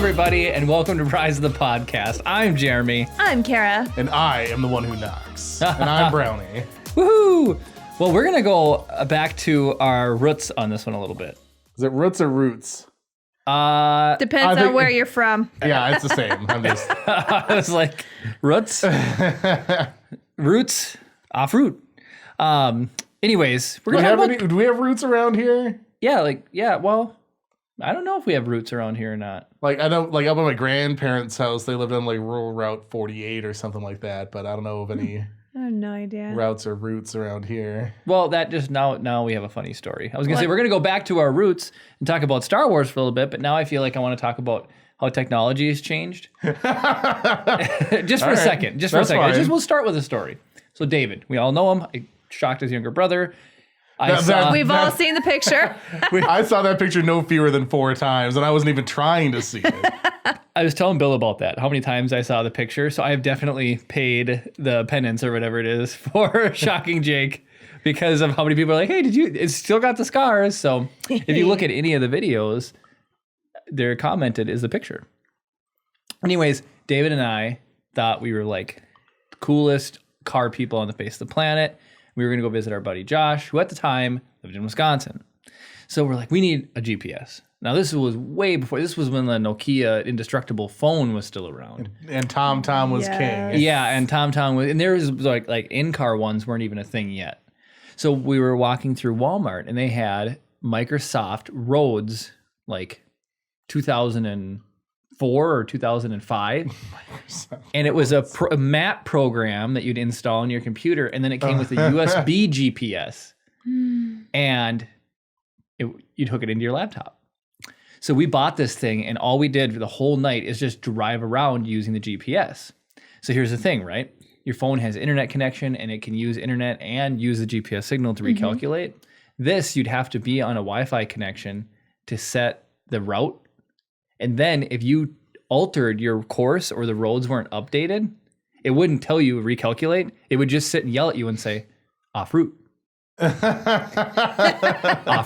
everybody, and welcome to Rise of the Podcast. I'm Jeremy. I'm Kara. And I am the one who knocks. And I'm Brownie. Woohoo! Well, we're going to go back to our roots on this one a little bit. Is it roots or roots? Depends on where you're from. Yeah, it's the same. I'm just... I was like, roots? Roots? Off root. Anyways, we're going to talk about... Do we have roots around here? Yeah, well, I don't know if we have roots around here or not. Like, I know, like, up at my grandparents' house, they lived on, like, rural Route 48 or something like that, but I don't know of any... I have no idea. Routes or roots around here. Well, that just now we have a funny story. I was going to say, we're going to go back to our roots and talk about Star Wars for a little bit, but now I feel like I want to talk about how technology has changed. Just for a second. We'll start with a story. So David, we all know him. I shocked his younger brother. We've all seen the picture. I saw that picture no fewer than 4 times, and I wasn't even trying to see it. I was telling Bill about that, how many times I saw the picture. So I have definitely paid the penance or whatever it is for shocking Jake because of how many people are like, hey, it's still got the scars. So if you look at any of the videos, they're commented is the picture. Anyways, David and I thought we were like the coolest car people on the face of the planet. We were going to go visit our buddy Josh, who at the time lived in Wisconsin. So we're like, we need a GPS. Now, this was way before. This was when the Nokia indestructible phone was still around. And TomTom was king. Yeah, and TomTom was, and there was like in-car ones weren't even a thing yet. So we were walking through Walmart, and they had Microsoft Roads, like 2004 or 2005. And it was a map program that you'd install on your computer, and then it came with a USB GPS. And you'd hook it into your laptop. So we bought this thing, and all we did for the whole night is just drive around using the GPS. So here's the thing, right? Your phone has internet connection, and it can use internet and use the GPS signal to recalculate. This, you'd have to be on a Wi-Fi connection to set the route. And then if you altered your course or the roads weren't updated, it wouldn't tell you recalculate. It would just sit and yell at you and say, off route. Off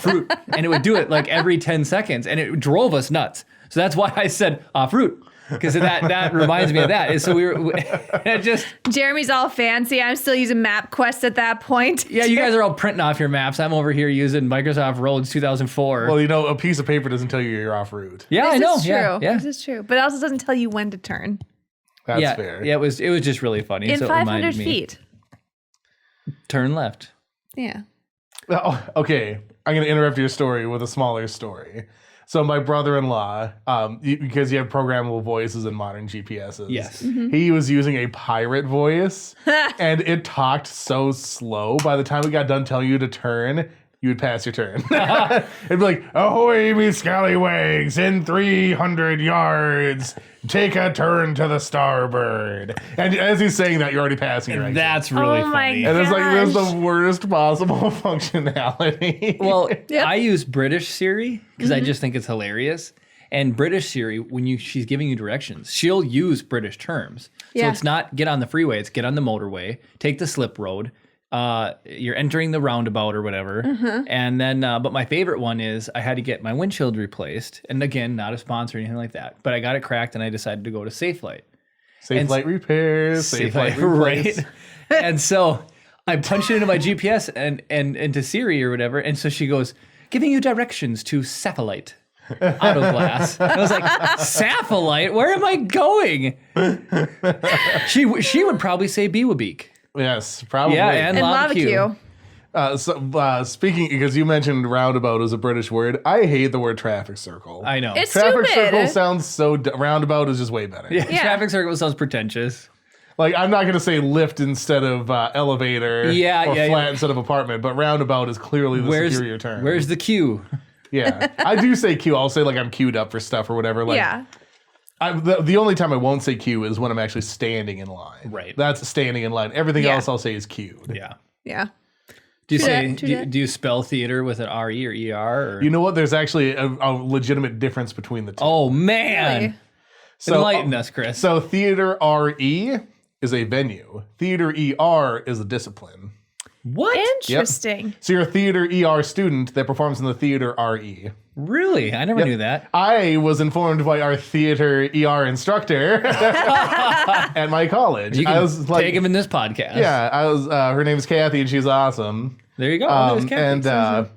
route. And it would do it like every 10 seconds, and it drove us nuts. So that's why I said off route, because that reminds me of that. So it just Jeremy's all fancy. I'm still using MapQuest at that point. Yeah, you guys are all printing off your maps. I'm over here using Microsoft Roads 2004. Well, you know, a piece of paper doesn't tell you you're off route. Yeah, I know. This is true. Yeah. This is true. But it also doesn't tell you when to turn. That's fair. Yeah, it was just really funny. In so 500 feet. Turn left. Yeah. Oh, okay, I'm going to interrupt your story with a smaller story. So my brother-in-law, because you have programmable voices in modern GPSs, yes, he was using a pirate voice, and it talked so slow. By the time it got done telling you to turn, you would pass your turn. It'd be like, ahoy, me scallywags, in 300 yards, take a turn to the starboard. And as he's saying that, you're already passing your exit. That's really funny. And it's like, this is the worst possible functionality. Well, I use British Siri because I just think it's hilarious. And British Siri, when she's giving you directions, she'll use British terms. So it's not get on the freeway, it's get on the motorway, take the slip road. You're entering the roundabout or whatever. And then, but my favorite one is I had to get my windshield replaced. And again, not a sponsor or anything like that, but I got it cracked and I decided to go to SafeLight. SafeLight repairs, SafeLight replace. Right. And so I punched it into my GPS and into Siri or whatever. And so she goes, giving you directions to SafeLight Auto Glass. And I was like, SafeLight? Where am I going? She would probably say Biwabeek. Yes, probably. Yeah, and Lava Q. Speaking, because you mentioned roundabout as a British word, I hate the word traffic circle. I know. It's traffic stupid. circle sounds so... roundabout is just way better. Yeah, traffic circle sounds pretentious. Like, I'm not going to say lift instead of elevator or flat instead of apartment, but roundabout is clearly the superior term. Where's the queue? Yeah. I do say queue. I'll say, like, I'm queued up for stuff or whatever. Like, the only time I won't say queue is when I'm actually standing in line. Right. That's standing in line. Everything else I'll say is queued. Yeah. Yeah. Do you spell theater with an R-E or E-R? Or? You know what? There's actually a legitimate difference between the two. Oh, man. Really? So, enlighten us, Chris. So theater R-E is a venue. Theater ER is a discipline. What? Interesting. So you're a theater ER student that performs in the theater RE. Really? I never knew that. I was informed by our theater ER instructor at my college. You can I was like, take him in this podcast. yeah, I was. Her name is Kathy, and she's awesome. There you go. There's Kathy.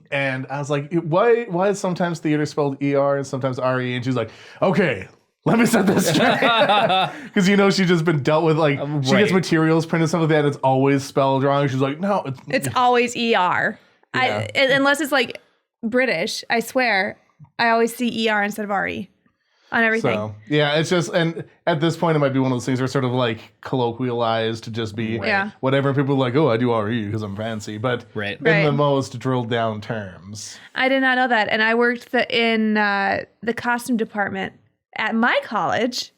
And I was like, why is sometimes theater spelled ER and sometimes RE? And she's like, okay, let me set this straight. Because she's just been dealt with, like, she gets materials printed, stuff like that, and it's always spelled wrong. She's like, no. It's always ER. Yeah. Unless it's like British, I swear, I always see ER instead of RE on everything. So, yeah, it's just, and at this point, it might be one of those things where it's sort of like colloquialized to just be whatever. And people are like, oh, I do RE because I'm fancy. But in the most drilled down terms. I did not know that. And I worked in the costume department at my college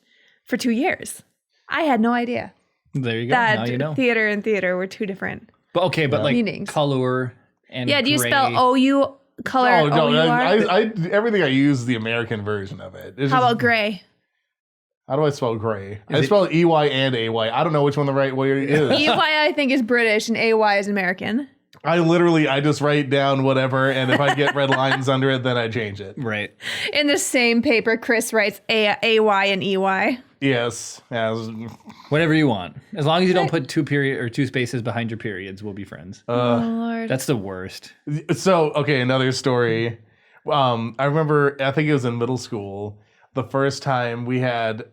for 2 years. I had no idea. There you go. That now you know. theater and theater were two different But like meanings. color and do you gray. spell OU color? Oh, no, OUR? I everything I use is the American version of it. It's How just, about gray? how do I spell gray? I spell EY and AY. I don't know which one the right way is. EY I think is British and AY is American. I just write down whatever, and if I get red lines under it, then I change it. Right. In the same paper, Chris writes AY and EY. Yes. Whatever you want. As long as you don't put two spaces behind your periods, we'll be friends. Oh, Lord. That's the worst. So, okay, another story. I remember, I think it was in middle school, the first time we had...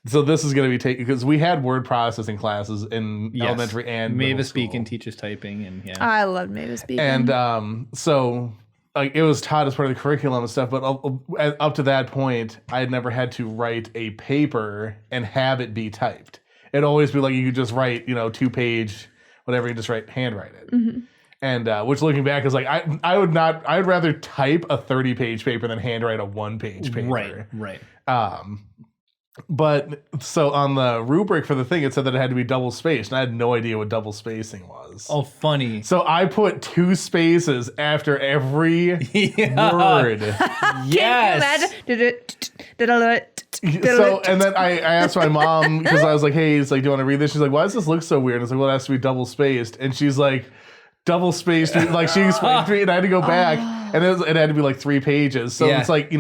so this is going to be taken because we had word processing classes in elementary and Mavis Beacon teaches typing and I loved Mavis Beacon. And so like it was taught as part of the curriculum and stuff, but up to that point, I had never had to write a paper and have it be typed. It'd always be like you could just write, 2-page, whatever, you just handwrite it. Mm-hmm. And which looking back is like I'd rather type a 30-page paper than handwrite a 1-page paper. Right. But so on the rubric for the thing, it said that it had to be double spaced, and I had no idea what double spacing was. Oh, funny. So I put 2 spaces after every word. Yes. So, and then I asked my mom, because I was like, hey, it's like, do you want to read this? She's like, why does this look so weird? And I was like, well, it has to be double spaced. And she's like, double spaced. Like, she explained to me, and I had to go back, and it had to be like 3 pages. So it's like,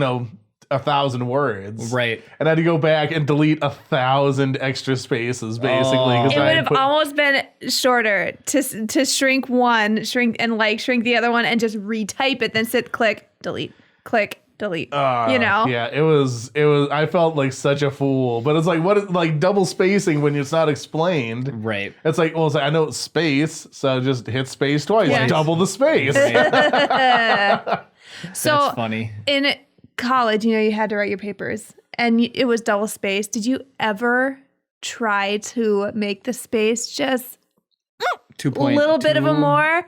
1,000 words. Right. And I had to go back and delete 1,000 extra spaces, basically. It would have almost been shorter to shrink shrink the other one and just retype it, then click, delete. Yeah, it was, I felt like such a fool. But it's like, what is like double spacing when it's not explained? Right. It's like, well, I know it's space, so just hit space twice. Yes. Double the space. So that's funny. In college, you had to write your papers and it was double spaced. Did you ever try to make the space just a little bit of a more,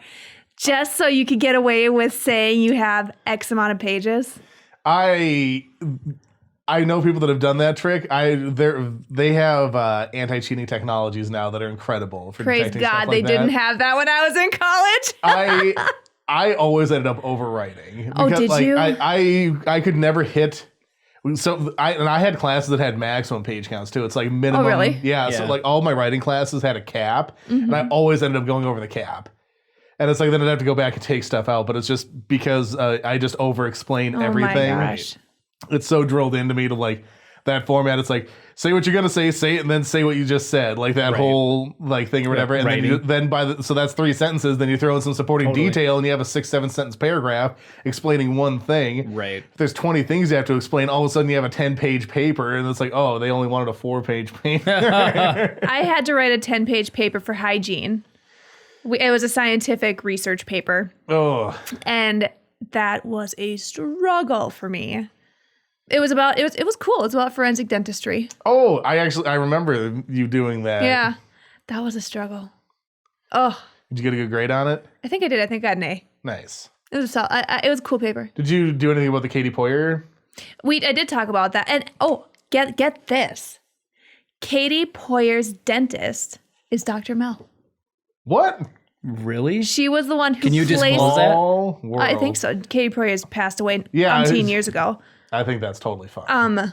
just so you could get away with saying you have X amount of pages? I know people that have done that trick. They have anti-cheating technologies now that are incredible for Praise detecting God, stuff like they that. didn't have that when I was in college. I always ended up overwriting. Oh, did you? I could never hit. So I had classes that had maximum page counts too. It's like minimum. Oh, really? Yeah. So like all my writing classes had a cap, and I always ended up going over the cap. And it's like then I'd have to go back and take stuff out, but it's just because I just over-explain everything. My gosh. It's so drilled into me to like that format. It's like say what you're gonna say it, and then say what you just said, like that whole like thing or whatever. And then so that's 3 sentences. Then you throw in some supporting detail, and you have a 6-7 sentence paragraph explaining one thing. Right. If there's 20 things you have to explain, all of a sudden you have a 10-page paper, and it's like, oh, they only wanted a 4-page paper. I had to write a 10-page paper for hygiene. It was a scientific research paper. Oh. And that was a struggle for me. It was cool. It was about forensic dentistry. Oh, I remember you doing that. Yeah. That was a struggle. Oh. Did you get a good grade on it? I think I did. I think I got an A. Nice. It was it was a cool paper. Did you do anything about the Katie Poyer? I did talk about that. And get this. Katie Poyer's dentist is Dr. Mel. What? Really? She was the one who Can you placed... disclose that? World. I think so. Katie Poyer's passed away Yeah, 18 years ago. I think that's totally fine.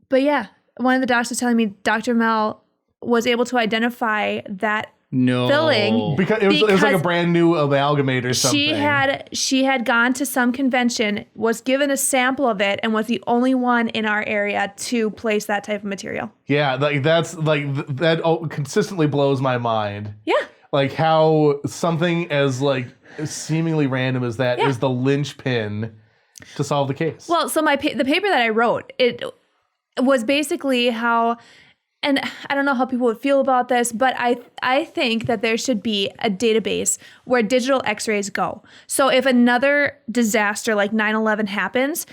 But yeah, one of the docs was telling me Dr. Mel was able to identify that filling. Because it was like a brand new amalgamate or something. She had gone to some convention, was given a sample of it, and was the only one in our area to place that type of material. Yeah, like that consistently blows my mind. Yeah. Like how something as like seemingly random as that is the linchpin to solve the case. Well, so the paper that I wrote, it was basically how, and I don't know how people would feel about this, but I think that there should be a database where digital x-rays go. So if another disaster like 9/11 happens,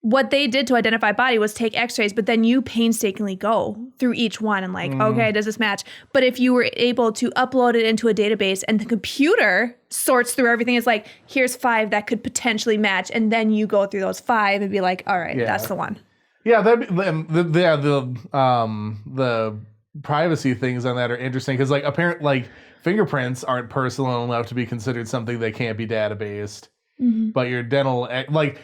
what they did to identify body was take x-rays, but then you painstakingly go through each one and like, okay, does this match? But if you were able to upload it into a database and the computer sorts through everything, it's like, here's 5 that could potentially match. And then you go through those 5 and be like, all right, that's the one. Yeah, the privacy things on that are interesting because apparently fingerprints aren't personal enough to be considered something that can't be databased. Mm-hmm. But your dental,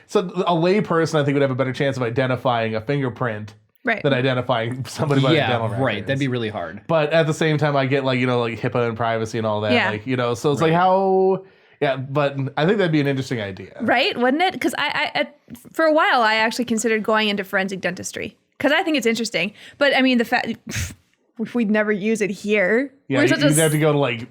so a lay person I think would have a better chance of identifying a fingerprint than identifying somebody by their dental records. Right. That'd be really hard. But at the same time, I get HIPAA and privacy and all that. So it's like how. Yeah, but I think that'd be an interesting idea. Right, wouldn't it? Because I for a while, I actually considered going into forensic dentistry because I think it's interesting. But I mean, the fact we'd never use it here. Yeah, you'd have to go to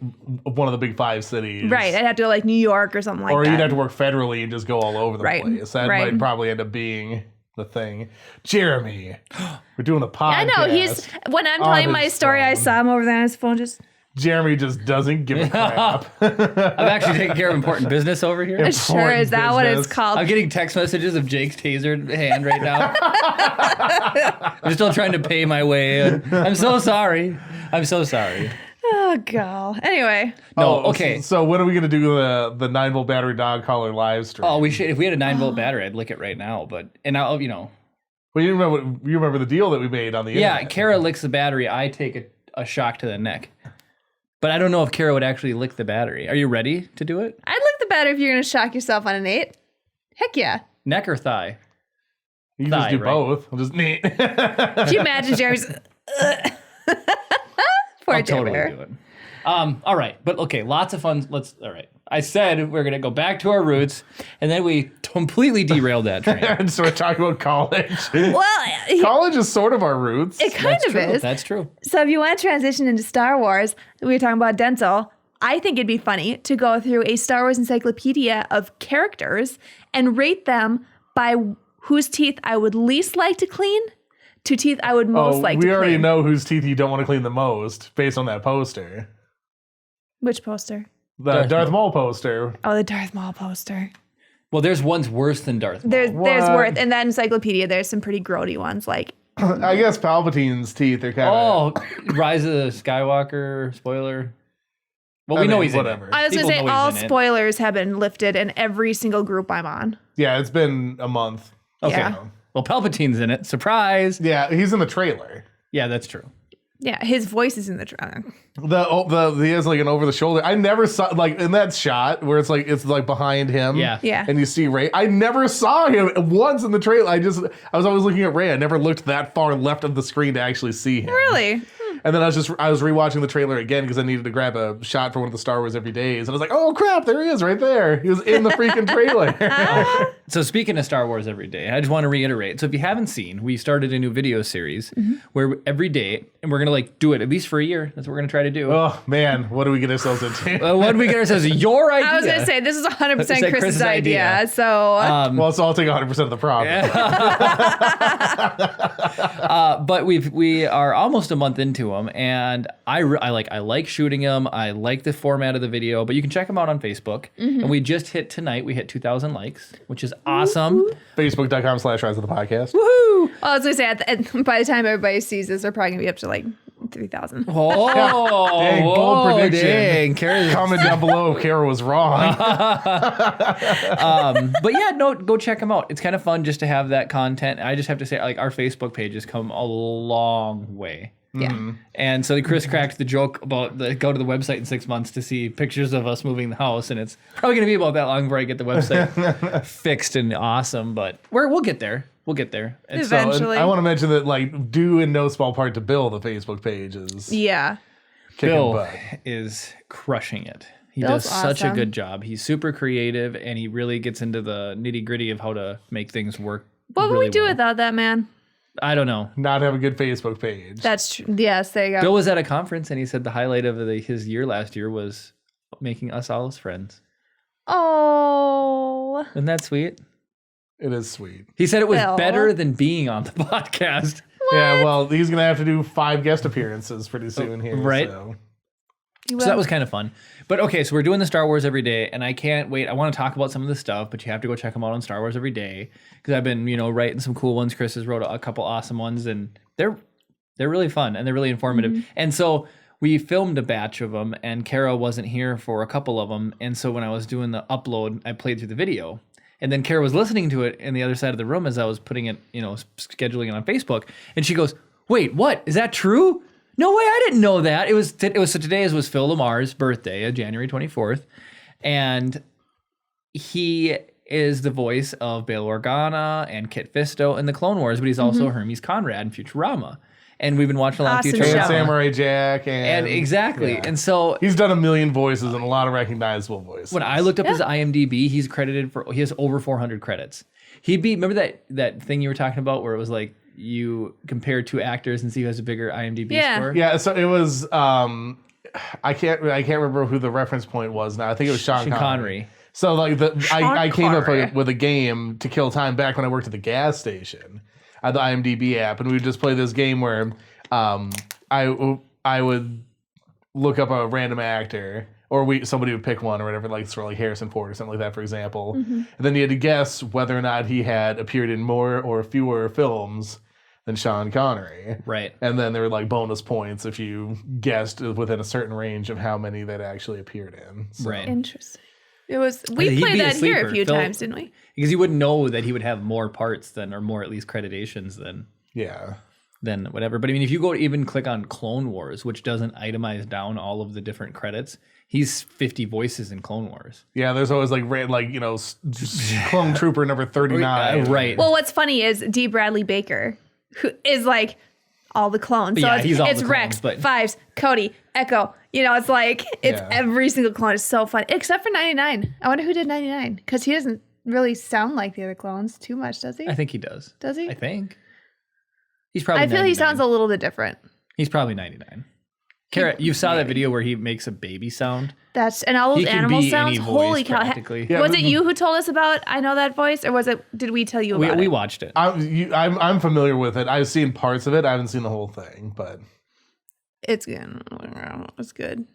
one of the big 5 cities. Right, I'd have to go New York or something like that. Or you'd have to work federally and just go all over the place. That might probably end up being the thing. Jeremy, we're doing a podcast. I know, when I'm telling my story, I saw him over there on his phone just... Jeremy just doesn't give a crap. I'm actually taking care of important business over here. Sure, is that what it's called? I'm getting text messages of Jake's tasered hand right now. I'm still trying to pay my way in. I'm so sorry. Oh, God. Anyway. No, okay. So when are we going to do the 9-volt battery dog collar live stream? Oh, we should. If we had a 9-volt battery, I'd lick it right now. Well, you remember the deal that we made on the internet. Yeah, Kara licks the battery. I take a shock to the neck. But I don't know if Kara would actually lick the battery. Are you ready to do it? I'd lick the battery if you're going to shock yourself on an 8. Heck yeah. Neck or thigh? You can just do both. I'll just neat. Can you imagine Jeremy's... Poor I'll totally do it. All right. But okay, lots of fun. All right. I said we're going to go back to our roots, and then we completely derailed that train. And so we're talking about college. Well, college is sort of our roots. It kind of is. That's true. So if you want to transition into Star Wars, we were talking about dental. I think it'd be funny to go through a Star Wars encyclopedia of characters and rate them by whose teeth I would least like to clean to teeth I would most like to clean. We already know whose teeth you don't want to clean the most based on that poster. Which poster? The Darth Maul poster. Oh, the Darth Maul poster. Well, there's ones worse than Darth Maul. There's worse. In that encyclopedia, there's some pretty grody ones. I guess Palpatine's teeth are kind of... Oh, Rise of the Skywalker spoiler. Well, we know he's whatever. In it. I was going to say, all spoilers have been lifted in every single group I'm on. Yeah, it's been a month. Okay. Yeah. Well, Palpatine's in it. Surprise. Yeah, he's in the trailer. Yeah, that's true. Yeah, his voice is in the trailer. He has an over the shoulder. I never saw in that shot where it's behind him. Yeah. And you see Rey. I never saw him once in the trailer. I was always looking at Rey. I never looked that far left of the screen to actually see him. Really? And then I was rewatching the trailer again because I needed to grab a shot for one of the Star Wars Every Days. And I was like, oh crap, there he is right there. He was in the freaking trailer. So speaking of Star Wars Every Day, I just want to reiterate. So if you haven't seen, we started a new video series where every day, and we're going to do it at least for a year. That's what we're going to try to do. Oh man, what do we get ourselves into? What do we get ourselves? Your idea. I was going to say, this is 100% Chris's idea. So. So I'll take 100% of the profit. But we are almost a month into them, and I like shooting them. I like the format of the video, but you can check them out on Facebook. And we just hit 2,000 likes, which is awesome. Facebook.com/Rise of the Podcast. Woohoo! Well, I was going to say, by the time everybody sees this, they're probably going to be up to 3,000. Oh, dang, bold prediction. Dang, comment down below if Kara was wrong. But yeah, go check them out. It's kind of fun just to have that content. I just have to say, our Facebook page has come a long way. Yeah. And so Chris cracked the joke about go to the website in 6 months to see pictures of us moving the house, and it's probably going to be about that long before I get the website fixed and awesome. But we'll get there. We'll get there. Eventually. I want to mention that due in no small part to Bill, the Facebook pages. Yeah. Bill butt. is crushing it. He Bill's does such a awesome. good job. He's super creative, and he really gets into the nitty gritty of how to make things work. What would really we do well. without that man? I don't know. Not have a good Facebook page. That's true. Yes, there you go. Bill was at a conference, and he said the highlight of his year last year was making us all his friends. Oh. Isn't that sweet? It is sweet. He said it was Bill. better than being on the podcast. Yeah, well, he's gonna have to do 5 guest appearances pretty soon here. right. So. You So will. that was kind of fun. But okay, so we're doing the Star Wars every day, and I can't wait. I want to talk about some of the stuff, but you have to go check them out on Star Wars every day because I've been, writing some cool ones. Chris has wrote a couple awesome ones, and they're really fun and they're really informative. Mm-hmm. And so we filmed a batch of them, and Kara wasn't here for a couple of them, and so when I was doing the upload, I played through the video. And then Kara was listening to it in the other side of the room as I was putting it, scheduling it on Facebook, and she goes, "Wait, what? Is that true? No way, I didn't know that." So today was Phil Lamar's birthday, January 24th, and he is the voice of Bail Organa and Kit Fisto in the Clone Wars, but he's also Hermes Conrad in Futurama. And we've been watching a lot Awesome of And show. Futurama. Samurai Jack And exactly. yeah. And so He's done a million voices and a lot of recognizable voices. when I looked up his IMDb, he has over 400 credits. Remember that thing you were talking about where it was like you compare two actors and see who has a bigger IMDb Yeah. score? Yeah, so it was I can't remember who the reference point was now. I think it was Sean Connery. So like I came up Connery. with a game to kill time back when I worked at the gas station. I had the IMDb app, and we would just play this game where I would look up a random actor, or somebody would pick one or whatever, like sort of like Harrison Ford or something like that, for example. And then you had to guess whether or not he had appeared in more or fewer films than Sean Connery. Right. And then there were like bonus points if you guessed within a certain range of how many they'd actually appeared in. So. Right. Interesting. We He'd played be a that here sleeper. a few Phil- times, didn't we? Because you wouldn't know that he would have more parts than, or more at least creditations Yeah. than whatever. But I mean, if you go even click on Clone Wars, which doesn't itemize down all of the different credits, he's 50 voices in Clone Wars. Yeah, there's always like Clone Trooper number 39. Right. Well, what's funny is D. Bradley Baker, who is like all the clones. So Yeah, it's, he's all it's the Rex, clones, but- Fives, Cody, Echo. It's like it's Yeah. every single clone. It's so fun, except for 99. I wonder who did 99 because he doesn't really sound like the other clones too much, does he? I think he does. Does he? I think. He's probably I feel he 99. sounds a little bit different. He's probably 99. Kara, you saw that video where he makes a baby sound? And all He those can animal be sounds. any voice Holy cow! practically. Yeah, Was but- it you who told us about I Know That Voice, or did we tell you about We it? watched it. I'm familiar with it. I've seen parts of it. I haven't seen the whole thing, but It's good. It's good.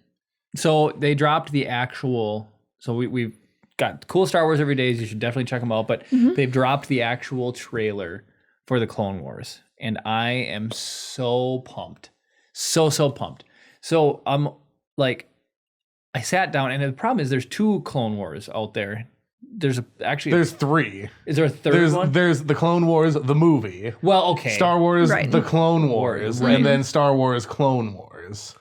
So they dropped the actual. So we've got cool Star Wars every day. You should definitely check them out. But they've dropped the actual trailer for the Clone Wars, and I am so pumped, so pumped. So I'm like, I sat down, and the problem is there's 2 Clone Wars out there. There's 3. Is there a third one? There's the Clone Wars, the movie. Well, okay. Star Wars, Right. the Clone Wars, Right. and then Star Wars Clone Wars.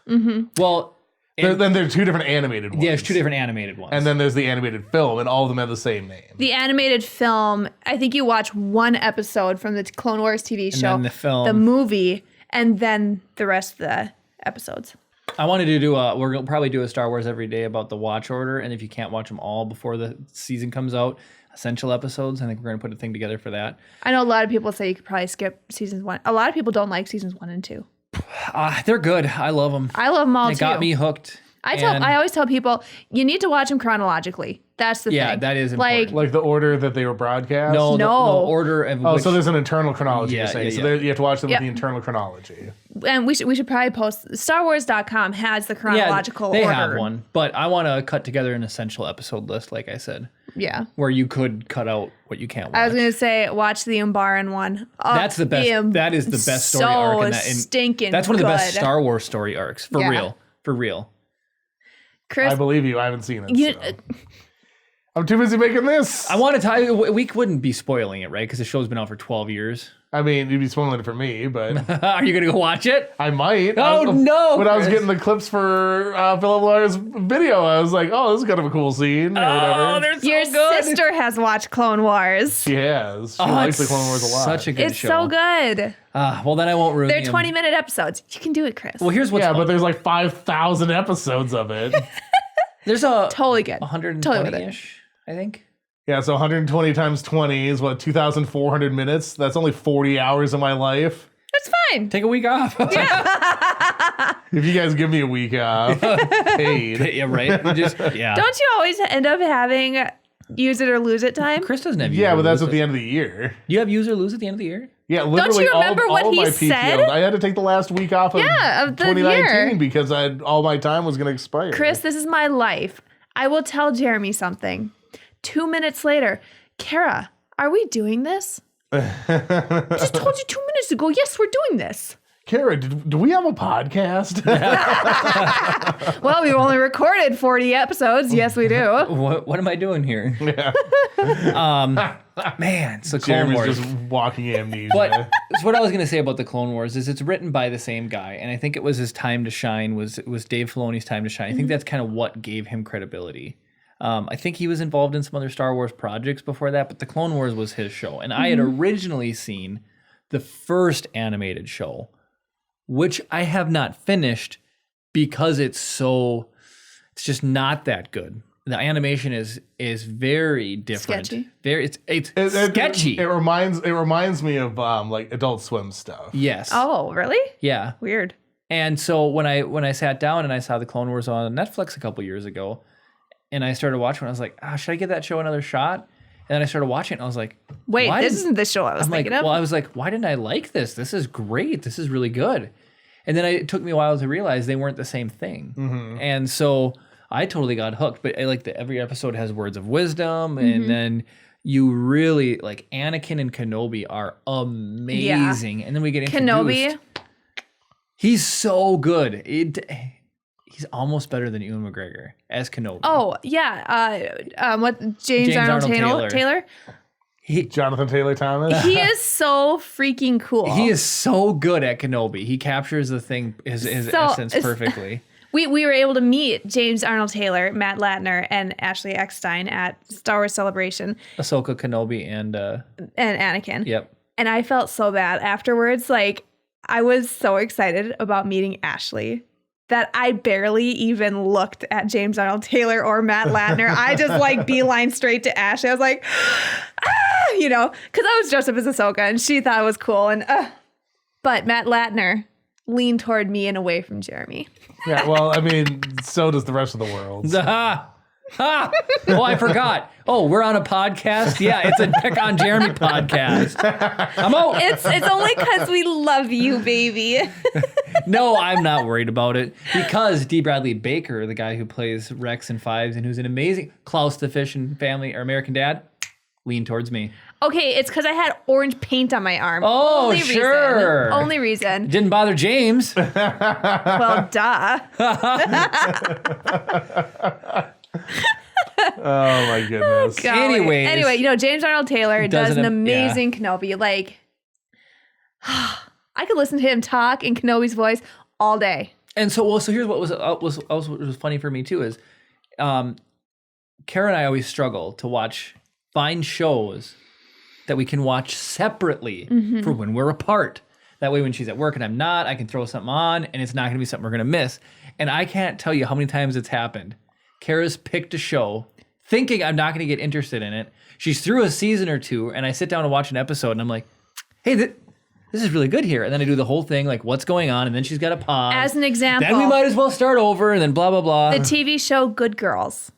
Well, Then there are 2 different animated ones. yeah, there's 2 different animated ones. And then there's the animated film, and all of them have the same name. The animated film, I think you watch one episode from the Clone Wars TV show, then the film. the movie, and then the rest of the episodes. I wanted to do we're going to probably do a Star Wars every day about the watch order. And if you can't watch them all before the season comes out, essential episodes. I think we're going to put a thing together for that. I know a lot of people say you could probably skip seasons 1. A lot of people don't like seasons 1 and 2. They're good. I love them. I love them all They too. got me hooked. I always tell people you need to watch them chronologically. That's the Yeah, thing. that is like important. Like the order that they were broadcast? No, the No. order of Oh, which, so there's an internal chronology, Yeah, you're saying. yeah, So yeah. there, you have to watch them Yep. with the internal chronology. and we should probably post StarWars.com has the chronological they order. have one, but I want to cut together an essential episode list, like I said, Yeah. where you could cut out what you can't watch. I was gonna say watch the Umbaran one. That's the best. That is the best story arc in that. Stinking. That's one of the best good. Star Wars story arcs for Yeah. real. For real. Chris, I believe you. I haven't seen it. you, so. I'm too busy making this. I want to tell you, we wouldn't be spoiling it, right? Because the show's been out for 12 years. I mean, you'd be spoiling it for me, but Are you gonna go watch it? I might. Oh, no, When I was Chris. getting the clips for Philip Lamar's video, I was like, oh, this is kind of a cool scene or whatever. Oh, they're so Your good. sister has watched Clone Wars. She has. She Oh, likes the it's Clone Wars a lot. Such a good It's show. so good. Well, then I won't ruin They're the 20-minute episodes. You can do it, Chris. Well, here's what's yeah, fun. but there's like 5,000 episodes of it. There's a Totally good. 120-ish, I think. Yeah, so 120 times 20 is what, 2,400 minutes? That's only 40 hours of my life. It's fine. Take a week off. If you guys give me a week off, paid. Yeah, right. Yeah. Don't you always end up having use it or lose it time? Chris doesn't have. Yeah, use but or that's lose at the it. end of the year. You have use or lose at the end of the year. Yeah, literally you remember all what of he my said? PTO. I had to take the last week off of, of the 2019 year. because all my time was going to expire. Chris, this is my life. I will tell Jeremy something. 2 minutes later, Kara, are we doing this? I just told you 2 minutes ago. Yes, we're doing this. Kara, do we have a podcast? Well, we've only recorded 40 episodes. Yes, we do. What am I doing here? Yeah. Man, so Clone Jeremy's Wars. just walking amnesia. But so what I was going to say about the Clone Wars is it's written by the same guy, and I think it was his time to shine. It was Dave Filoni's time to shine. I think that's kind of what gave him credibility. I think he was involved in some other Star Wars projects before that, but the Clone Wars was his show, and I had originally seen the first animated show, which I have not finished because it's just not that good. The animation is very different. Sketchy. It's sketchy. It reminds me of like Adult Swim stuff. Yes. Oh, really? Yeah. Weird. And so when I sat down and I saw the Clone Wars on Netflix a couple years ago, and I started watching it, I was like, should I give that show another shot? And then I started watching it, and I was like, Wait, why this didn't- isn't the show I was I'm like, thinking of. well, I was like, why didn't I like this? This is great. This is really good. And then it took me a while to realize they weren't the same thing. Mm-hmm. And so I totally got hooked. But I like that every episode has words of wisdom, and then you really like Anakin and Kenobi are amazing. And then we get introduced. Kenobi. He's so good. He's almost better than Ewan McGregor as Kenobi. Oh, yeah. What? James Arnold Taylor? Jonathan Taylor Thomas. He is so freaking cool. He is so good at Kenobi. He captures the thing, his So, essence perfectly. We were able to meet James Arnold Taylor, Matt Latner, and Ashley Eckstein at Star Wars Celebration, Ahsoka, Kenobi, and Anakin. yep. And I felt so bad afterwards. Like, I was so excited about meeting Ashley that I barely even looked at James Arnold Taylor or Matt Latner. I just like beeline straight to Ashley. I was like, because I was dressed up as Ahsoka and she thought it was cool. And but Matt Latner leaned toward me and away from Jeremy. Yeah, well, I mean, so does the rest of the world. Oh, I forgot. Oh, we're on a podcast? Yeah, it's a Pick on Jeremy podcast. I'm out. It's only because we love you, baby. No, I'm not worried about it because D. Bradley Baker, the guy who plays Rex in Fives and who's an amazing Klaus the Fish and Family or American Dad, leaned towards me. Okay, it's because I had orange paint on my arm. Oh, Only sure. Reason. Only reason. Didn't bother James. Well, duh. Oh my goodness. Golly. Anyway, James Arnold Taylor does Doesn't an it- amazing Kenobi. Like, I could listen to him talk in Kenobi's voice all day. And so here's what was funny for me too is, Kara and I always struggle to find shows that we can watch separately for when we're apart. That way, when she's at work and I'm not, I can throw something on, and it's not going to be something we're going to miss. And I can't tell you how many times it's happened. Kara's picked a show, thinking I'm not going to get interested in it. She's through a season or two, and I sit down to watch an episode, and I'm like, hey, this is really good here. And then I do the whole thing, like, what's going on? And then she's got a pause. As an example, Then we might as well start over, and then blah, blah, blah. the TV show Good Girls.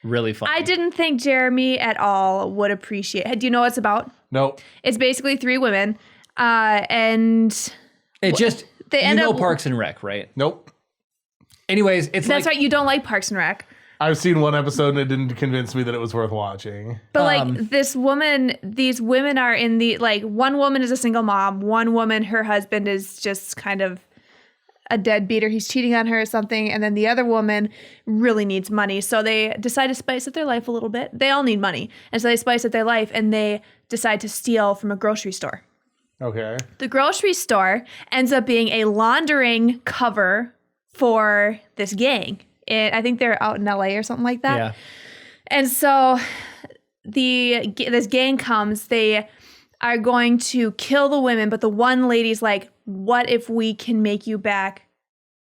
Really fun. I didn't think Jeremy at all would appreciate. Do you know what it's about? Nope. It's basically 3 women, and It just, they end up Parks and Rec, right? Nope. Anyways, it's That's like, right. You don't like Parks and Rec. I've seen one episode and it didn't convince me that it was worth watching. But these women are in the, like, one woman is a single mom. One woman, her husband is just kind of a deadbeat or he's cheating on her or something. And then the other woman really needs money. So they decide to spice up their life a little bit. They all need money. And so they spice up their life and they decide to steal from a grocery store. Okay. The grocery store ends up being a laundering cover for this gang. I think they're out in LA or something like that. Yeah. And so this gang comes. They are going to kill the women, but the one lady's like, what if we can make you back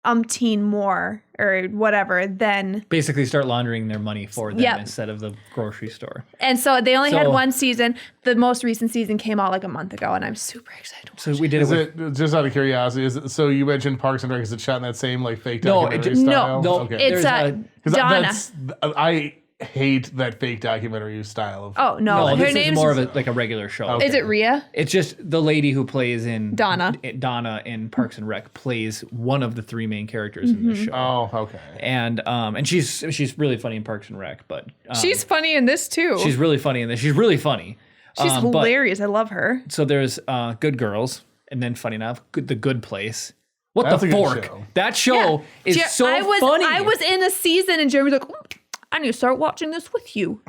umpteen more or whatever, then Basically start laundering their money for them Yep. instead of the grocery store. and so they only had So- one season. The most recent season came out like a month ago, and I'm super excited to watch So we did Is it with it, just out of curiosity, is it, so you mentioned Parks and Rec, is it shot in that same like fake No, documentary it just- style? no, Okay. It's There's 'Cause Donna. that's- I hate that fake documentary style of. Oh no, no, her this is name's more of a regular show. Okay. Is it Rhea? It's just the lady who plays in Donna. Donna in Parks and Rec plays one of the three main characters in this show. Oh, okay. And she's really funny in Parks and Rec, but She's funny in this too. she's really funny in this. She's really funny. She's But- hilarious. I love her. So there's Good Girls, and then funny enough, The Good Place. What That's the a good fork? show. That show is so I was funny. I was in a season, and Jeremy's like, "Oh, I need to start watching this with you."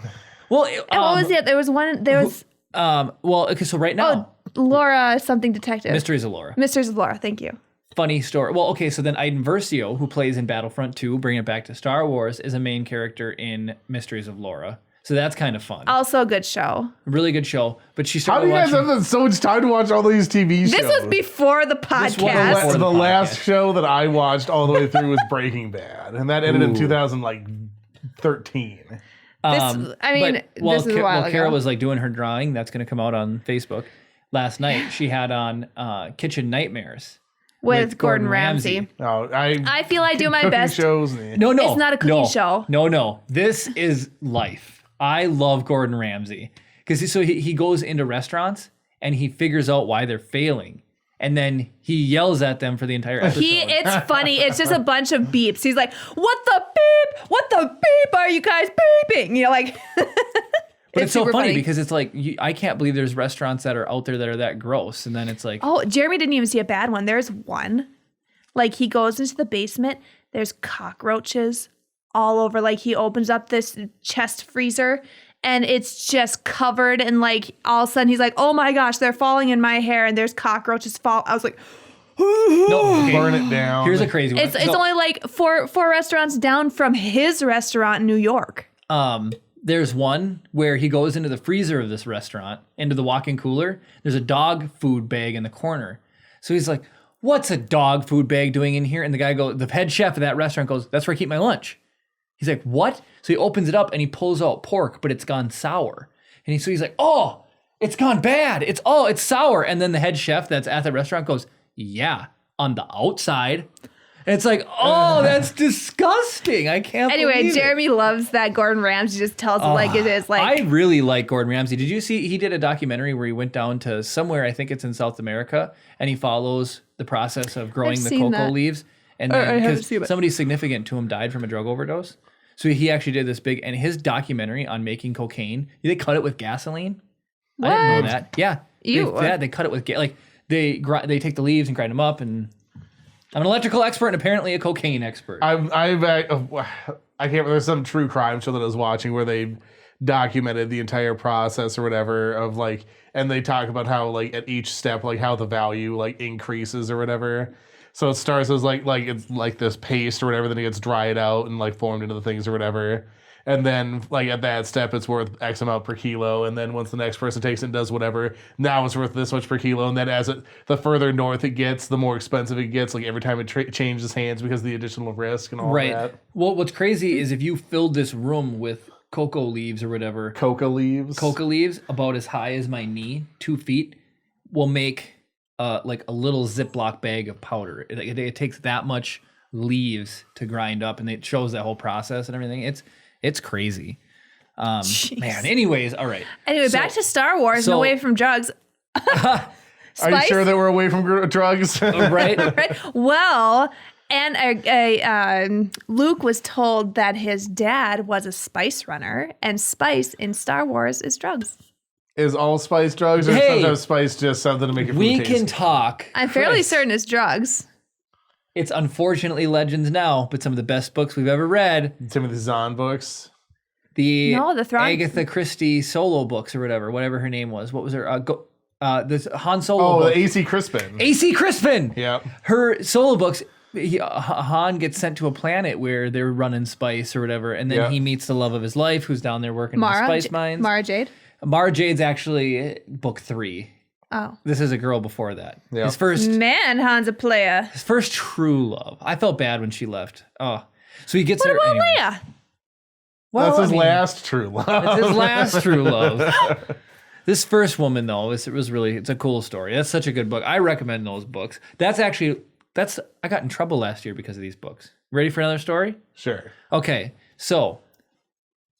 well. And what was it? There was one. There was Well, okay. So right now, Laura something detective. Mysteries of Laura. Mysteries of Laura. Thank you. Funny story. Well, okay. So then Iden Versio, who plays in Battlefront 2, bringing it back to Star Wars, is a main character in Mysteries of Laura. So that's kind of fun. Also a good show. Really good show. But she How started do you guys watching. have so much time to watch all these TV shows? This was before the was podcast. before The the last podcast. show that I watched all the way through was Breaking Bad, and that ended in Ooh. 2013. I mean, While this is a while Kara ago. was like doing her drawing, that's going to come out on Facebook. Last night, she had on Kitchen Nightmares. with Gordon Ramsay. Oh, I feel I do my cooking best. shows. No, It's not a cooking show. No. This is life. I love Gordon Ramsay because he goes into restaurants and he figures out why they're failing. And then he yells at them for the entire episode. It's funny. It's just a bunch of beeps. He's like, "What the beep? What the beep are you guys beeping?" You know, like. But it's so super funny because it's like, I can't believe there's restaurants that are out there that are that gross. And then it's like, Oh, Jeremy didn't even see a bad one. There's one. Like he goes into the basement. There's cockroaches all over. Like he opens up this chest freezer and it's just covered. And like all of a sudden he's like, "Oh my gosh, they're falling in my hair." And there's cockroaches fall. I was like, no, okay. Burn it down. Here's a crazy one. it's only like four restaurants down from his restaurant in New York. There's one where he goes into the freezer of this restaurant, into the walk-in cooler. There's a dog food bag in the corner. So he's like, "What's a dog food bag doing in here?" And the head chef of that restaurant goes, "That's where I keep my lunch." He's like, "What?" So he opens it up and he pulls out pork, but it's gone sour. And so he's like, "Oh, it's gone bad. It's sour." And then the head chef that's at the restaurant goes, "Yeah, on the outside." And it's like, "Oh, that's disgusting. I can't Anyway, believe it." Jeremy loves that Gordon Ramsay just tells it like it is. Like I really like Gordon Ramsay. Did you see he did a documentary where he went down to somewhere, I think it's in South America, and he follows the process of growing I've the seen cocoa that. leaves. And I then haven't because seen it. somebody significant to him died from a drug overdose. So he actually did this big, and his documentary on making cocaine, they cut it with gasoline. I didn't know What? that. Yeah. Ew. They cut it with, they take the leaves and grind them up, and I'm an electrical expert and apparently a cocaine expert. I can't. There's some true crime show that I was watching where they documented the entire process or whatever of like, and they talk about how like at each step like how the value like increases or whatever. So it starts as like it's like this paste or whatever, then it gets dried out and like formed into the things or whatever. And then like at that step it's worth X amount per kilo, and then once the next person takes it and does whatever, now it's worth this much per kilo. And then the further north it gets, the more expensive it gets, like every time it changes hands because of the additional risk and all right. that. Well, what's crazy is if you filled this room with cocoa leaves or whatever, Coca leaves. coca leaves about as high as my knee, 2 feet, will make like a little Ziploc bag of powder. It takes that much leaves to grind up, and it shows that whole process and everything. It's crazy. Man, anyways, all right. anyway, back to Star Wars and away from drugs. Are you sure that we're away from drugs? Right? Right? Well, and Luke was told that his dad was a spice runner, and spice in Star Wars is drugs. Is all spice drugs, or Hey, sometimes spice just something to make it food We tasty? can talk. I'm fairly Chris, certain it's drugs. It's unfortunately Legends now, but some of the best books we've ever read. Timothy Zahn books. The No, the Thrawn- Agatha Christie solo books or whatever her name was. What was her? This Han Solo. Oh, book. the A.C. Crispin. A.C. Crispin. Yeah. Her solo books. Han gets sent to a planet where they're running spice or whatever, and then he meets the love of his life, who's down there working in the spice mines. Mara Jade. Mara Jade's actually book 3. Oh. This is a girl before that. Yeah. His first Han's a player. His first true love. I felt bad when she left. Oh. So he gets What her about anyways. Leia? Well, That's his I mean, last true love. It's his last true love. This first woman, though, it's a cool story. That's such a good book. I recommend those books. I got in trouble last year because of these books. Ready for another story? Sure. Okay, so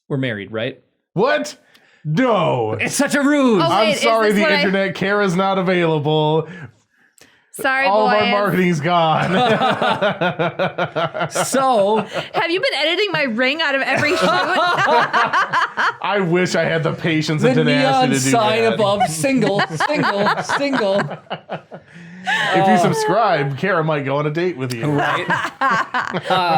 we're married, right? What? No. It's such a ruse. Oh, I'm wait, is sorry, this the what internet. Kara's not available. Sorry, All of our boys. marketing's gone. So Have you been editing my ring out of every shoot? I wish I had the patience the and tenacity neon to do sign that. above single. If you subscribe, Kara might go on a date with you. Right?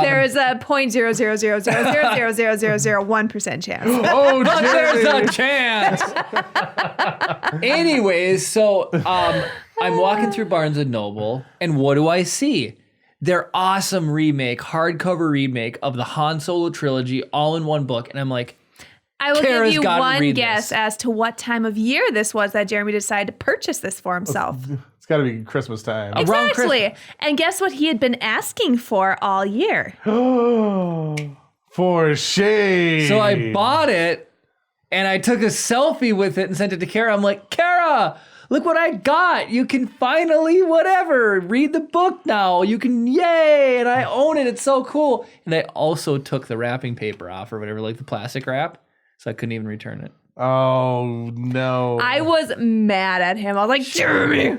There is a 0.000000001% chance. Oh, But there's Jerry. a chance. Anyways, so I'm walking through Barnes and Noble, and what do I see? Their awesome hardcover remake of the Han Solo trilogy, all in one book, and I'm like, I will Kara's give you gotta one read guess this. as to what time of year this was that Jeremy decided to purchase this for himself. It's got to be Christmas time. Around Exactly. And guess what he had been asking for all year? For shade. So I bought it, and I took a selfie with it and sent it to Kara. I'm like, Kara, look what I got. You can finally, read the book now. You can, yay, and I own it. It's so cool. And I also took the wrapping paper off or whatever, like the plastic wrap, so I couldn't even return it. Oh, no. I was mad at him. I was like, Jeremy.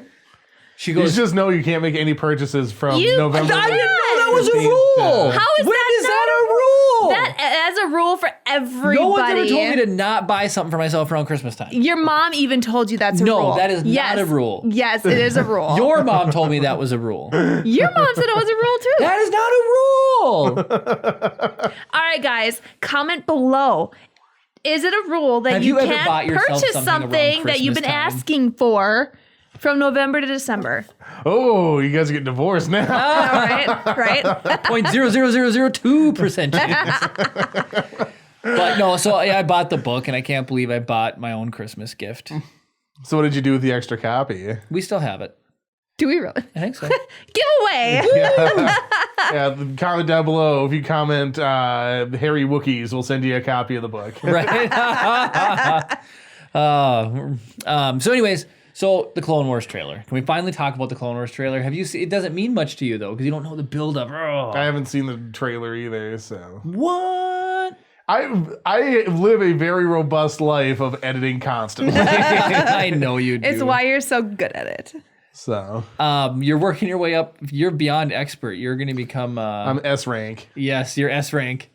She You goes, just know you can't make any purchases from You- November. I didn't know that was a 15th to- rule. How is When that is that not a rule? That's a rule for everybody. No one's ever told me to not buy something for myself around Christmas time. Your mom even told you that's a No, rule. that is not Yes. a rule. Yes, it is a rule. Your mom told me that was a rule. Your mom said it was a rule too. That is not a rule. All right, guys, comment below. Is it a rule that Have you you ever can't bought yourself purchase something around something that you've been Christmas time? asking for from November to December? Oh, you guys are getting divorced now. All right, right. 0.00002% chance. But no, so I bought the book, and I can't believe I bought my own Christmas gift. So what did you do with the extra copy? We still have it. Do we really? I think so. Giveaway. Yeah, comment down below. If you comment Harry Wookiees, we'll send you a copy of the book. Right? So anyways, so the Clone Wars trailer. Can we finally talk about the Clone Wars trailer? Have you seen, it doesn't mean much to you, though, because you don't know the build-up. I haven't seen the trailer either, so. What? I live a very robust life of editing constantly. I know you do. It's why you're so good at it. So You're working your way up. You're beyond expert. You're going to become... I'm S rank. Yes, you're S rank.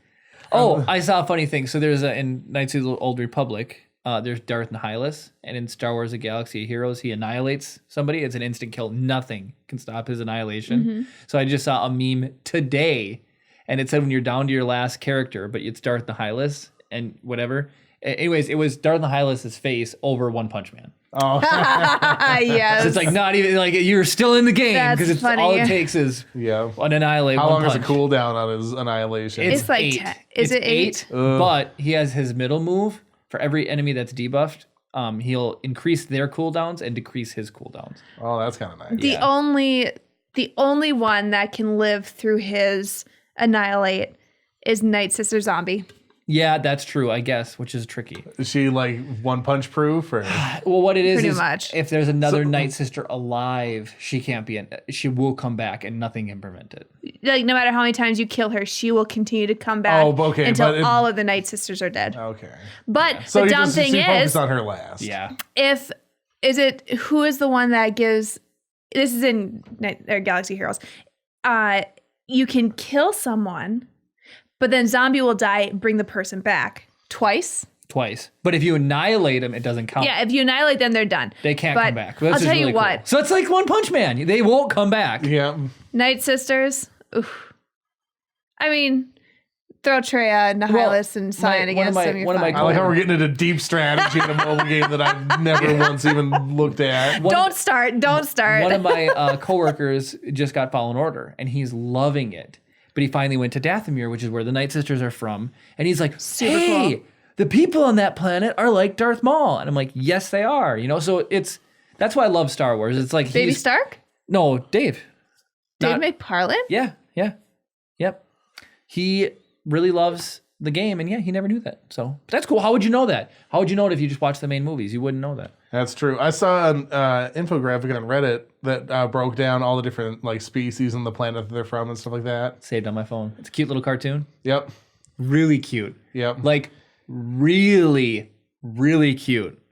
Oh, I saw a funny thing. So there's in Knights of the Old Republic, there's Darth Nihilus, and in Star Wars: The Galaxy of Heroes, he annihilates somebody. It's an instant kill. Nothing can stop his annihilation. So I just saw a meme today, and it said when you're down to your last character, but it's Darth Nihilus and whatever. Anyways, it was Darth Nihilus's face over One Punch Man. Oh, Yes. So it's like not even like you're still in the game That's because it's funny. all it takes is yeah. an annihilate. How one long is punch. the cooldown on his annihilation? It's like 8. 10. Is it 8? But he has his middle move for every enemy that's debuffed. He'll increase their cooldowns and decrease his cooldowns. Oh, that's kind of nice. The only one that can live through his annihilate is Night Sister Zombie. Yeah, that's true, I guess, which is tricky. Is she like one punch proof or? Well, what it is Pretty is much. if there's another Night Sister alive, she can't be. She will come back, and nothing can prevent it. Like no matter how many times you kill her, she will continue to come back okay, until but all of the Night Sisters are dead. Okay. But So the you dumb just thing focus is, on her last. Yeah. who is the one that gives? This is in Galaxy Heroes. You can kill someone, but then zombie will die, bring the person back twice. But if you annihilate them, it doesn't count. Yeah, if you annihilate them, they're done. They can't But come back. I'll That's tell just you really what. cool. So it's like One Punch Man. They won't come back. Yeah. Night Sisters. Oof. I mean, throw Treya, Nihilus, and Cyan against him. one of my I like how we're getting into deep strategy in a mobile game that I've never once even looked at. Don't start. One of my coworkers just got Fallen Order, and he's loving it. But he finally went to Dathomir, which is where the Night Sisters are from, and he's like, "Hey, cool. The people on that planet are like Darth Maul," and I'm like, "Yes, they are." So that's why I love Star Wars. It's like Baby Stark. No, Dave. Dave McParlin. Yeah. Yep. He really loves the game, and he never knew that. So but that's cool. How would you know that? How would you know it if you just watched the main movies? You wouldn't know that. That's true. I saw an infographic on Reddit that broke down all the different species and the planet that they're from and stuff like that. Saved on my phone. It's a cute little cartoon. Yep. Really cute. Yep. Like really, really cute.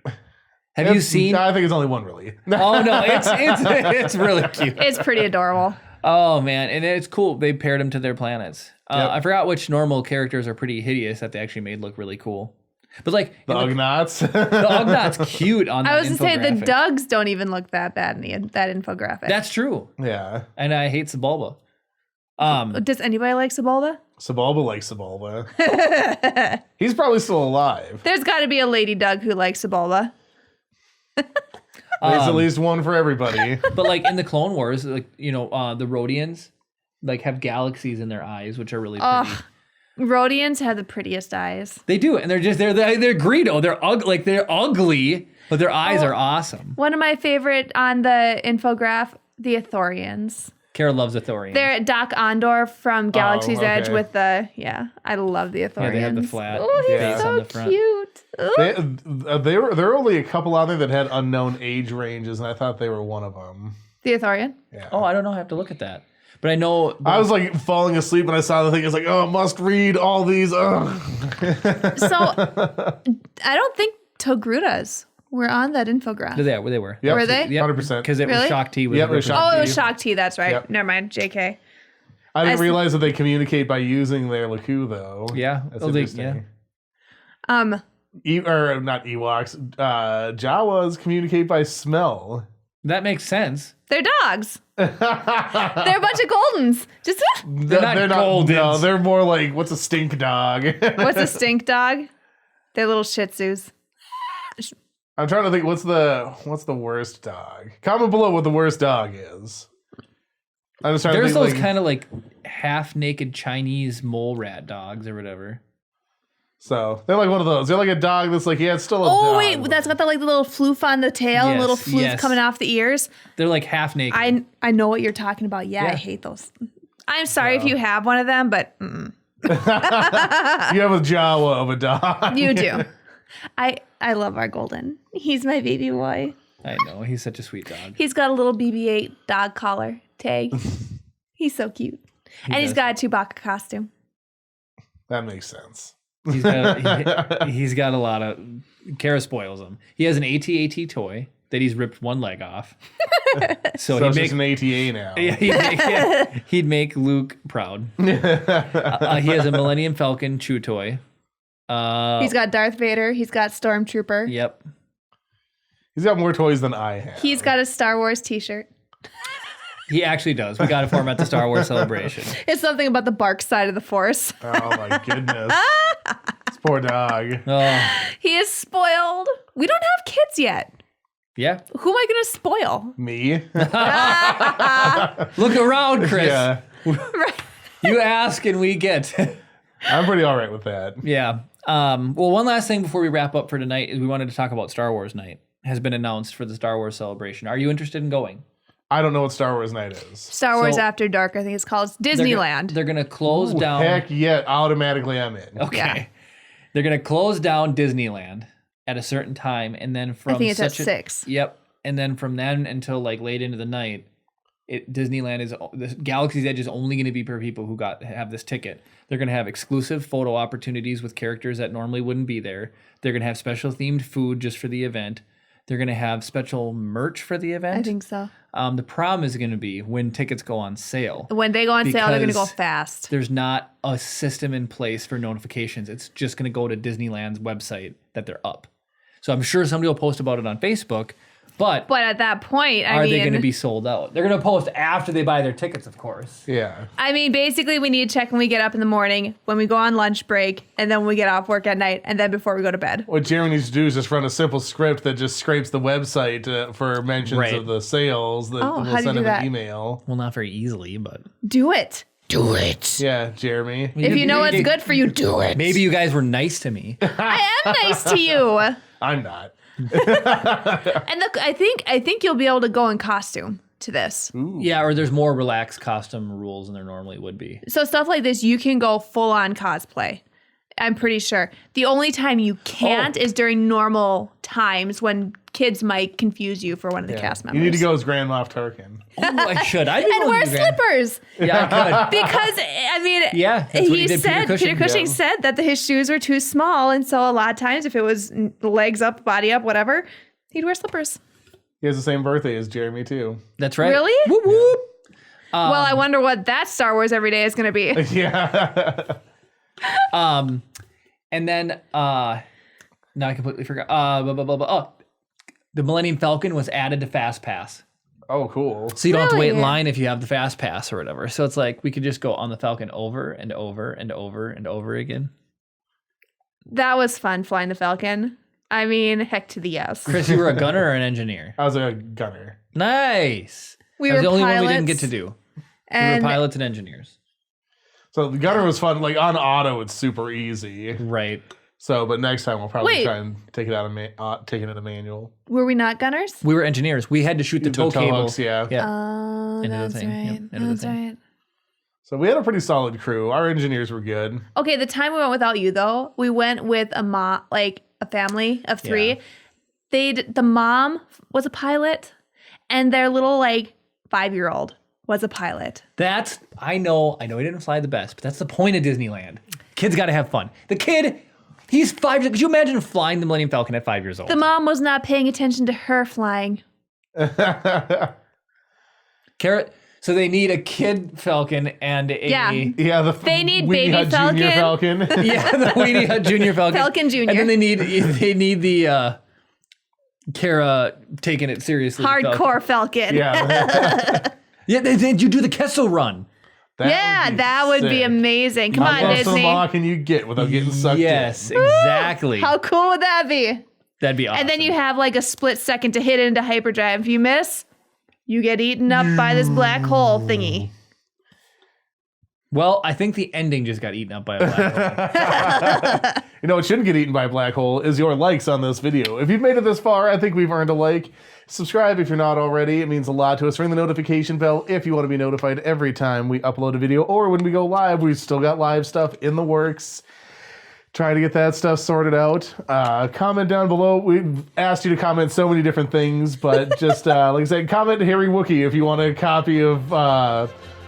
Have you seen? I think it's only one really. Oh no, it's really cute. It's pretty adorable. Oh man, and it's cool. They paired them to their planets. I forgot which normal characters are pretty hideous that they actually made look really cool. But like the Ugnaughts. The Ugnaughts cute on that I was going to say the infographic. Dougs don't even look that bad in that infographic. That's true. Yeah. And I hate Sebulba. Does anybody like Sebulba? Sebulba likes Sebulba. He's probably still alive. There's got to be a lady Doug who likes Sebulba. There's at least one for everybody. But like in the Clone Wars, the Rhodians have galaxies in their eyes, which are really pretty. Rhodians have the prettiest eyes. They do, and they're Greedo. They're ugly, but their eyes are awesome. One of my favorite on the infograph, the Ithorians. Kara loves Ithorians. They're Doc Ondor from Galaxy's Edge with I love the Ithorians. Yeah, they have the flat face on the so front. Cute. There were only a couple out there that had unknown age ranges, and I thought they were one of them. The Ithorian? Yeah. Oh, I don't know. I have to look at that. But I know... I was falling asleep and I saw the thing. It's must read all these. Ugh. So, I don't think Togrutas were on that infograph. They were. Yep. Were they? 100%. Because it was Really? Shock T. Yep, it was Shock Oh, it was Shock T. That's right. Yep. Never mind. JK. I didn't realize that they communicate by using their Laku, though. Yeah. That's interesting. Not Ewoks. Jawas communicate by smell. That makes sense. They're dogs. They're a bunch of Goldens. Just They're not Goldens. No, they're more like, what's a stink dog? what's a stink dog? They're little Shih Tzus. I'm trying to think, what's the worst dog? Comment below what the worst dog is. I'm just trying There's to think. those kind of half-naked Chinese mole rat dogs or whatever. So they're like one of those. They're like a dog that's it's still a dog. Oh wait, that's got the little floof on the tail and little floof coming off the ears. They're half naked. I know what you're talking about. Yeah, I hate those. I'm sorry if you have one of them, but You have a Jawa of a dog. you do. I love our Golden. He's my baby boy. I know. He's such a sweet dog. He's got a little BB-8 dog collar tag. He's so cute. He's got a Chewbacca costume. That makes sense. He's got a lot of... Kara spoils him. He has an AT-AT toy that he's ripped one leg off. So he's just an ATA now. Yeah, he'd make Luke proud. He has a Millennium Falcon chew toy. He's got Darth Vader. He's got Stormtrooper. Yep. He's got more toys than I have. He's got a Star Wars t-shirt. He actually does. We got to format the Star Wars celebration. It's something about the bark side of the Force. Oh my goodness. This poor dog. Oh, He is spoiled. We don't have kids yet. yeah. Who am I going to spoil? Me? Look around, Chris. Yeah. You ask and we get. I'm pretty all right with that. Yeah. Well, one last thing before we wrap up for tonight is we wanted to talk about Star Wars Night. Has been announced for the Star Wars celebration. Are you interested in going? I don't know what Star Wars Night is. Star Wars So- After Dark, I think it's called. It's Disneyland. They're going to close down. Heck yeah, automatically I'm in. Okay. Yeah. They're going to close down Disneyland at a certain time. And then from I think it's at 6. Yep. And then from then until late into the night, Disneyland is the Galaxy's Edge is only going to be for people who have this ticket. They're going to have exclusive photo opportunities with characters that normally wouldn't be there. They're going to have special themed food just for the event. They're going to have special merch for the event. I think so. The problem is going to be when tickets go on sale. When they go on sale, they're going to go Because fast. There's not a system in place for notifications. It's just going to go to Disneyland's website that they're up. So I'm sure somebody will post about it on Facebook, But at that point, are they going to be sold out? They're going to post after they buy their tickets, of course. Yeah. I mean, basically, we need to check when we get up in the morning, when we go on lunch break, and then when we get off work at night, and then before we go to bed. What Jeremy needs to do is just run a simple script that just scrapes the website for mentions of the sales. That Oh, we'll how do you send do him that? an email. Well, not very easily, but Do it. do it. Yeah, Jeremy. If you know what's good for you, do it. Maybe you guys were nice to me. I am nice to you. I'm not. And look, I think you'll be able to go in costume to this. Ooh. Yeah, or there's more relaxed costume rules than there normally would be. So stuff like this, you can go full on cosplay. I'm pretty sure. The only time you can't is during normal times when kids might confuse you for one of the cast members. You need to go as Grand Moff Tarkin. Ooh, I should. I'd be And willing wear to do that. slippers. Yeah, I could. Because, I mean, Yeah, that's what he he did, said, Peter Cushing. said that his shoes were too small. And so a lot of times, if it was legs up, body up, whatever, he'd wear slippers. He has the same birthday as Jeremy, too. That's right. Really? Whoop, whoop. Well, I wonder what that Star Wars every day is going to be. Yeah. And then, now I completely forgot. Oh, the Millennium Falcon was added to Fast Pass. Oh, cool. So you don't have to wait in Really? line if you have the Fast Pass or whatever. So it's like we could just go on the Falcon over and over and over and over again. That was fun, flying the Falcon. I mean, heck to the yes. Chris, you were a gunner or an engineer? I was a gunner. Nice. We That was were the only pilots, one we didn't get to do. We and were pilots and engineers. So the gunner was fun. Like on auto, it's super easy. Right. So, but next time we'll probably Wait. try and take it out of take it in a manual. were we not gunners? We were engineers. We had to shoot the tow cable. hooks, yeah. Yeah. Oh, Into the that's thing. Yep, right. into the That's thing. right. So we had a pretty solid crew. Our engineers were good. Okay, the time we went without you though, we went with a family of 3. Yeah. The mom was a pilot, and their little 5-year-old was a pilot. I know he didn't fly the best, but that's the point of Disneyland. Kids got to have fun. The kid, he's 5. Could you imagine flying the Millennium Falcon at 5 years old? The mom was not paying attention to her flying. Carrot. So they need a kid Falcon and a Yeah. Yeah, They need Weenie baby Hut Junior Falcon. Falcon. yeah, the Weenie Hut Junior Falcon. Falcon Junior. And then they need the Kara taking it seriously. Hardcore Falcon. Yeah. Yeah, then you do the Kessel Run. That would be sick. amazing. Come How on, close to the Disney. law can you get without getting sucked Yes, in? exactly. How cool would that be? That'd be awesome. And then you have a split second to hit into hyperdrive. If you miss, you get eaten up by this black hole thingy. Well, I think the ending just got eaten up by a black hole. You know what shouldn't get eaten by a black hole is your likes on this video. If you've made it this far, I think we've earned a like. Subscribe if you're not already. It means a lot to us. Ring the notification bell if you want to be notified every time we upload a video, or when we go live. We've still got live stuff in the works. Trying to get that stuff sorted out. Comment down below. We've asked you to comment so many different things, but just like I said, comment Harry Wookiee if you want a copy of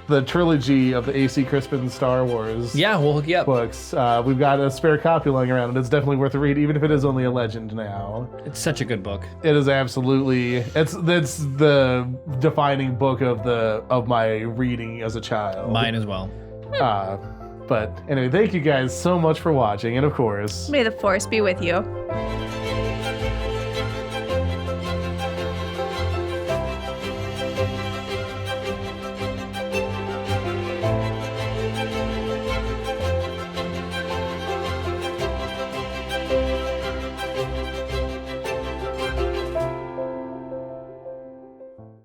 the trilogy of the A.C. Crispin Star Wars Yeah, we'll hook you up. books. We've got a spare copy lying around, and it's definitely worth a read, even if it is only a legend now. It's such a good book. It is absolutely that's the defining book of my reading as a child. Mine as well. But anyway, thank you guys so much for watching, and of course, May the force be with you.